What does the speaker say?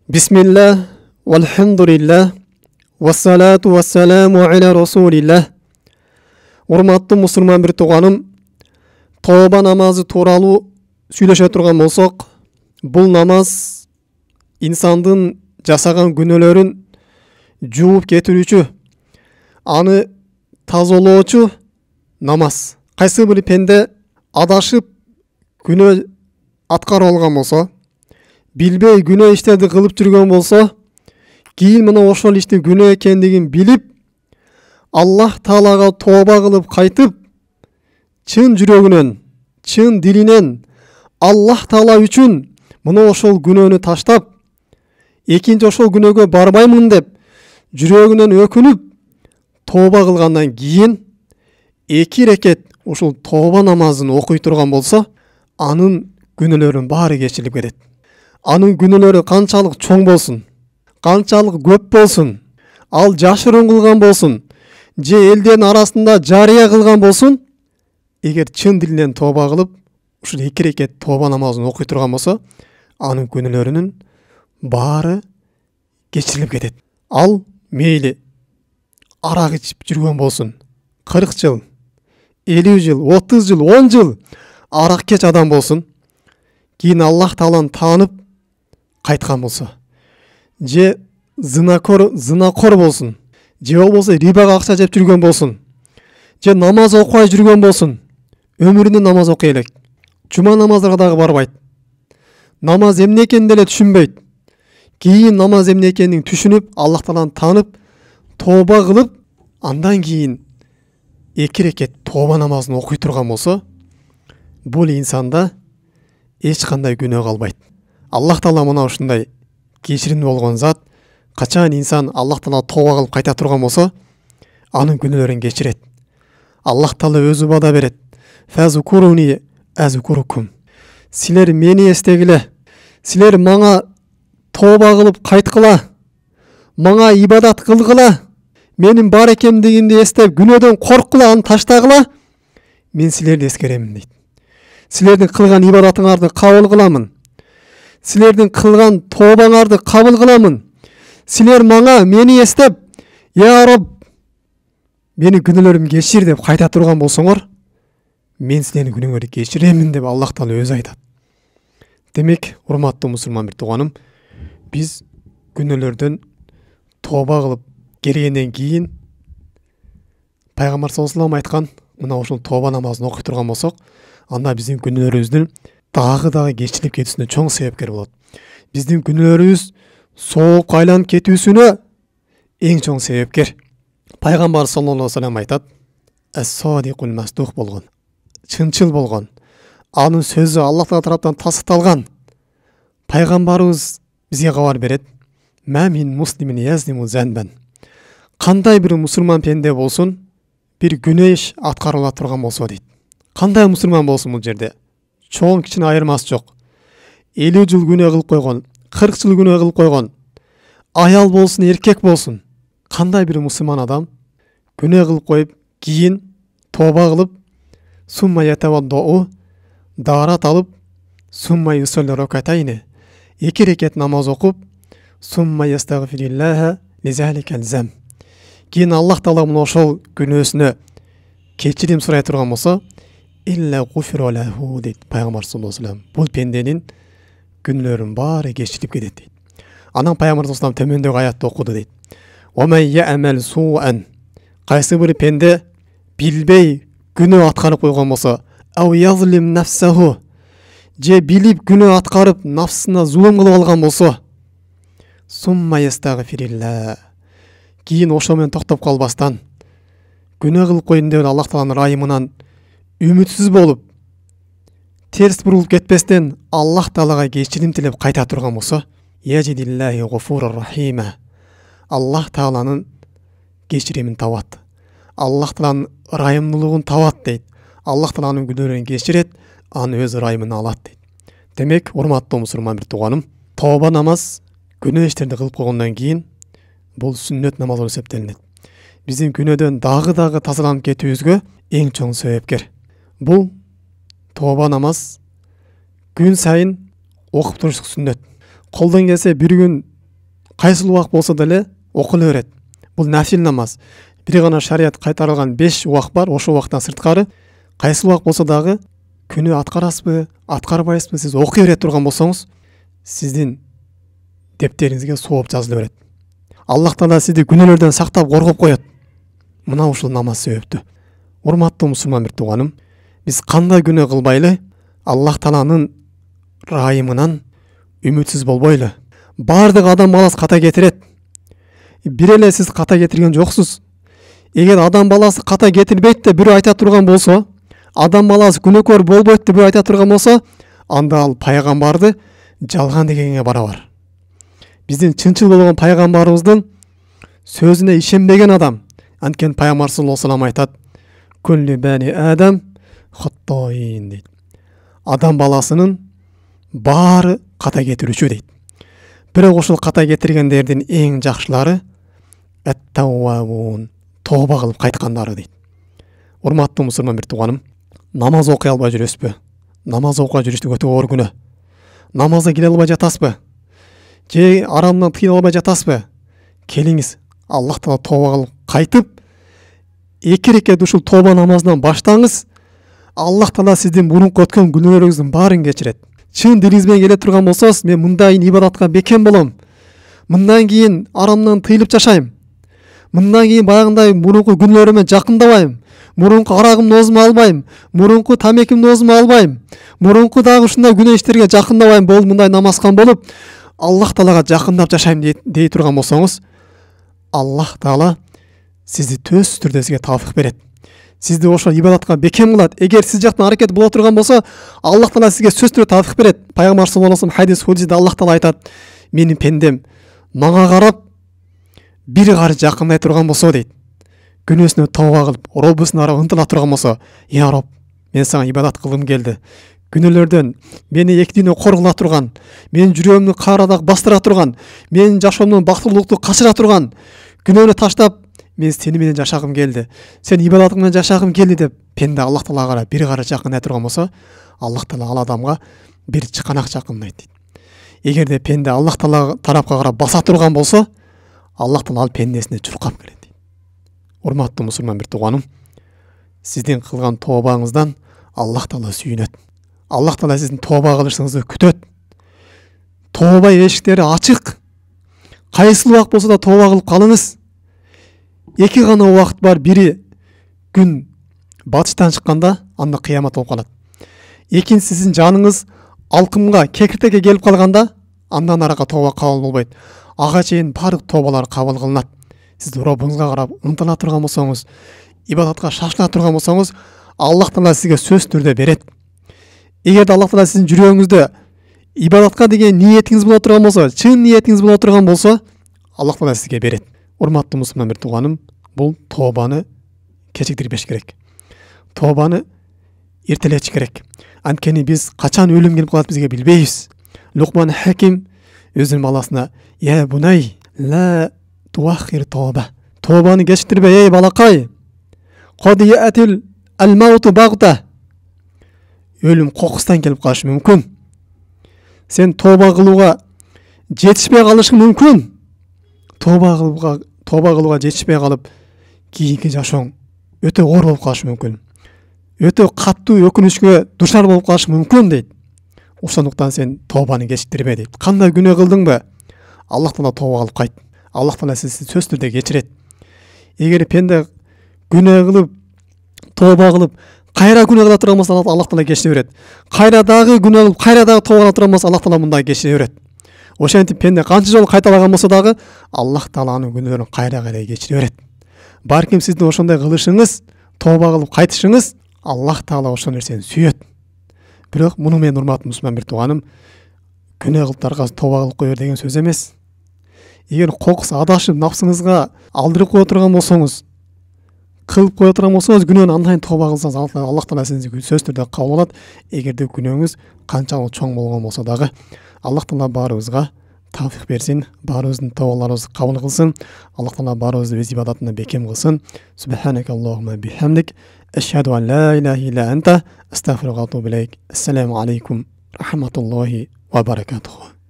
Bismillah, walhamdulillah, wassalatu wassalamu ala rasulillah. Урматтуу мусулман бир тууганым, тооба намазы тууралуу сүйлөшө турган болсок, бул намаз инсандын жасаган күнөөлөрүн жууп кетирүүчү, аны тазалоочу намаз. Кайсы бир пенде адашып күнөө аткарып алган болсо, билбей күнөө иштерди кылып жүргөн болсо, кийин мына ошол ишти күнөө экендигин билип, Аллах Таалага тооба кылып кайтып, чын жүрөгүнөн, чын дилинен Аллах Таала үчүн мына ошол күнөөнү таштап, экинчи ошол күнөөгө барбаймын деп жүрөгүнөн өкүнүп, тооба кылгандан кийин 2 рекет ушул тооба намазын окуй турган болсо, анын күнөөлөрүнүн баары кечирилип кетет. Анын күнөөлөрү канчалык чоң болсун, канчалык көп болсун, ал жашырын кылган болсун, же элдердин арасында жарыя кылган болсун, эгер чын дилинен тооба кылып, ушул 2 рекет тооба намазын окуй турган болсо, анын күнөөлөрүнүн баары кечирилип кетет. Ал мейли арак ичип жүргөн болсун, 40 жыл, 50 жыл, 30 жыл, 10 жыл арак кеч адам болсун, кийин Аллах Тааланы таанып кайткан болсо, же зынакор болсун, же болбосо рибага акча жеп жүргөн болсун, же намаз окубай жүргөн болсун, өмүрүндө намаз окуй элек, жума намаздарга дагы барбайт, намаз эмне экенин деле түшүнбөйт, кийин намаз эмне экенин түшүнүп, Аллах Тааланы таанып, тооба кылып, андан кийин 2 рекет тооба намазын окуй турган болсо, бул инсанда эч кандай күнөө калбайт. Аллах Таала мына ушундай кечиримдүү болгон зат. Качан инсан Аллах Таала тооба кылып кайта турган болсо, анын күнөөлөрүн кечирет. Аллах Таала өзү бада берет. Фазкуруни азкурукум. Силер мени эстегиле. Силер мага тооба кылып кайткыла. Мага ибадат кылгыла. Менин бар экендигимди эстеп, күнөөдөн корккула, аны таштагыла. Мен силерди эскеремин дейт. Силердин кылган ибадатыңарды кабыл кыламын. Силердин кылган тообаңарды кабыл кыламын. Силер мага мени эстеп, я Раб, менин күнөөлөрүмдү кечир деп кайта турган болсоңор, мен силердин күнөөңөрдү кечиремин деп Аллах Таала өзү айтат. Демек, урматтуу мусулман бир тууганым, биз күнөөлөрдөн тооба кылып келгенден кийин Пайгамбар саллаллаху алейхи айткан, мына ошол тооба намазын окуй турган болсок, анда биздин күнөөлөрүбүздүн дагы кечирип кетүүсүнө чоң себепкер болот. Биздин күнөөлөрүбүз соолукка айланып кетүүсүнө эң чоң себепкер. Пайгамбар саллаллаху алейхи вассалам айтат, ас-садикул масдух болгон, чынчыл болгон, анын сөзү Аллах Таала тараптан тасдыкталган пайгамбарыбыз бизге кабар берет. Ма мин муслимин яздиму занбан. Кандай бир мусулман пенде болсун, бир күнөө иш аткарыла турган болсо дейт. Кандай мусулман болсун бул жерде? Чоң кичине айырмасы жок. 50 жыл күнөө кылып койгон, 40 жыл күнөө кылып койгон, аял болсун, эркек болсун, кандай бир мусулман адам күнөө кылып коюп, кийин тооба кылып, сумма ятаваддау, даарат алып, сумма юсалли ракатайни, 2 рекет намаз окуп, сумма ястагфириллаха лизаликал зам. Кийин Аллах Таала мына ошол күнөөсүнө кечирим сурай турган болсо, илля гуфира лаху дейт Пайгамбар саллаллаху алейхи вассалам. Бул пенденин күнөөлөрүнүн баары кечирип кетет дейт. Анан Пайгамбар саллаллаху алейхи вассалам төмөндөгү аятты окуду дейт. Ва ман я'мал су'ан. Кайсы бир пенде билбей күнөө аткарып койгон болсо, ау язлим нафсаху, же билип күнөө аткарып нафсына зулум кылып алган болсо, сумма ястагфирилла, кийин ошо менен токтоп калбастан, күнөө кылып койдум деп Аллах Тааланын ырайымынан үмүтсүз болуп, терс бурулуп кетпестен Аллах Таалага кечирим тилеп кайта турган болсо, яжидиллахи гуфурур рахима, Аллах Тааланын кечиримин табат, Аллах Тааланын ырайымдуулугун табат дейт. Аллах Тааланын күнөөлөрүн кечирет, аны өз ырайымына алат дейт. Демек, урматтуу мусулман бир тууганым, тооба намаз күнөө иштерди кылып койгондон кийин бул сүннөт намаз болуп эсептелинет. Биздин күнөөдөн дагы тазаланып кетүүбүзгө эң чоң себепкер. Бул тооба намаз күн сайын окуп турушдук сүннөт. Колдон келсе bir gün кайсыл убак болсо деле окула берет. Бул нафил намаз. Бир гана шарият кайтарылган 5 убак бар. Ошол убактан сырткары кайсыл убак болсо дагы күнү аткарасызбы, аткарбайсызбы, сиз окуй бере турган болсоңуз, сиздин дептериңизге сооп жазыла берет. Аллах Таала сизди күнөөлөрдөн сактап коргоп коет. Мына ушул намаз себептүү. Урматтуу мусулман бир тууганым, биз кандай күнөө кылбайлы, Аллах Тааланын райымынан үмүтсүз болбойлу. Бардык адам баласы ката кетирет. Бир эле сиз ката кетирген жоксуз. Эгер адам баласы ката кетирбейт деп бирөө айта турган болсо, адам баласы күнөөкөр болбойт деп бирөө айта турган болсо, анда ал пайгамбарды жалган дегенге барабар. Биздин чынчыл болгон пайгамбарыбыздын сөзүнө ишенбеген адам, анткени пайгамбар саллаллаху алейхи ва саллям айтат: "Күллү бани адам хаттоин" дейт. Адам баласынын баары ката кетирүүчү дейт. Бирок ошол ката кетиргендердин эң жакшылары ат-тауабун, тооба кылып кайткандары дейт. Урматтуу мусулман бир тууганым, намаз окуй албай жүрөсүзбү? Намаз окуй жүрүштүк өтө оор күнөө. Намазга кире албай жатасызбы? Же арамдан тыйыла албай жатасызбы? Келиңиз, Аллах Таала тооба кылып кайтып, эки рекет ушул тооба намазынан баштаңыз. Аллах Таала сиздин мурунку өткөн күнөөлөрүңүздүн баарын кечирет. Чын дилиңиз менен келе турган болсоңуз, мен мындайын ибадатка бекем болом. Мындан кийин арамдан тыйылып жашайм. Мындан кийин баягындай мурунку күнөөлөрүмө жакындабайм. Мурунку арагымды оозума албайм. Мурунку тамекимди оозума албайм. Мурунку дагы ушундай күнөө иштерге жакындабайм. Болуп мындай намазкан болуп, Аллах Таалага жакындап жашайм дей турган болсоңуз, Аллах Таала сизди төз түрдө сизге тавфик берет. Сизди ошол ибадатка бекем кылат. Эгер сиз жактан аракет боло турган болсо, Аллах Таала сизге сөз түрдө тавфик берет. Пайгамбар саллаллаху алейхи ва саллям хадис худисте Аллах Таала айтат: "Менин пендем мага карап бир кары жакындай турган болсо" дейт. Күнөөсүнө тооба кылып, Роббусуна карап ынтыла турган болсо, "Я Роб, мен сага ибадат кылгым келди. Күнөөлөрдөн мени эки дүйнө коргула турган, менин жүрөгүмдү каарадак бастыра турган, менин жашоомдон бактылуулукту качыра турган күнөөнү таштап, мен сени менен жашагым келди. Сен ибадатың менен жашагым келди" деп пенде Аллах Таалага карап бир кары жакындай турган болсо, Аллах Таала ал адамга бир чыканак жакындайт дейт. Эгерде пенде Аллах Таала тарапка карап баса турган болсо, Аллах Таала ал пендесине чуркап келет дейт. Урматтуу мусулман бир тууганым, сиздин кылган тообаңыздан Аллах Таала сүйүнөт. Аллах Таала сиздин тооба кылышыңызды күтөт. Тооба эшиктери ачык. Кайсыл убак болсо да тооба кылып калыңыз. Эки гана убакыт бар. Бири күн батыштан чыкканда, анда кыямат болуп калат. Экинчиси сиздин жаныңыз алкымга, кекиртекке келип калганда, андан арага тооба кабыл болбойт. Ага чейин баардык тообалар кабыл кылынат. Сиз Роббуңузга карап ынтыла турган болсоңуз, ибадатка шашыла турган болсоңуз, Аллах Таала сизге сөз түрдө берет. Эгерде Аллах Таала сиздин жүрөгүңүздө ибадатка деген ниетиңиз боло турган болсо, чын ниетиңиз боло турган болсо, Аллах Таала сизге берет. Урматтуу мусулман бир тууганым, бул тообаны кечиктирбеш керек. Тообаны эртелетиш керек. Анткени биз качан өлүм келип калат бизге билбейбиз. Лукман Хаким өзүнүн баласына: "Я бунай, ла туаххир тооба." Тообаны кечиктирбе, эй балакай. Код яатил ал-мауту багта. Өлүм кокустан келип калышы мүмкүн. Сен тооба кылууга жетишпей калышың мүмкүн. Тооба кылууга жетишпей калып, кийинки жашооң өтө оор болуп калышы мүмкүн. Өтө каттуу өкүнүчкө душар болуп калышы мүмкүн дейт. Ошондуктан сен тообаны кечиктирбе дейт. Кандай күнөө кылдыңбы? Аллах Таала тооба кылып кайт. Аллах Таала сизди сөз түрдө кечирет. Эгер пенде күнөө кылып, тооба кылып, кайра күнөө кыла турган болсо, Аллах Таала кечире берет. Кайра дагы күнөө кылып, кайра дагы тооба кыла турган болсо, Аллах Таала мындай кечире берет. Ошентип пенде канча жолу кайталаган болсо дагы, Аллах Тааланын күнөөлөрүн кайра кечире берет. Балким сиздин ошондой кылышыңыз, тооба кылып кайтышыңыз, Аллах Таала ошол нерсени сүйөт. Бирок муну мен урматтуу мусулман бир тууганым, күнөө кылып тарган тооба кылып кой бер деген сөз эмес. Эгер кокус адашып напсыңызга алдырып кое турган болсоңуз, кылып кое турган болсоңуз, күнөөнү андайын тооба кылсаңыз, Аллах Таала сизди сөз түрдө кабыл алат. Эгерде күнөөңүз канчалык чоң болгон болсо дагы, Аллах Таала баарыбызга тавфик берсин, баарыбыздын тообаларыбызды кабыл кылсын. Аллах Таала баарыбызды өз ибадатына бекем кылсын. Субханак Аллахумма бихамдик, ашхаду ан ла илаха илля анта, астагфирука ва атубу илейк. Ассаламу алейкум рахматуллахи ва баракатуху.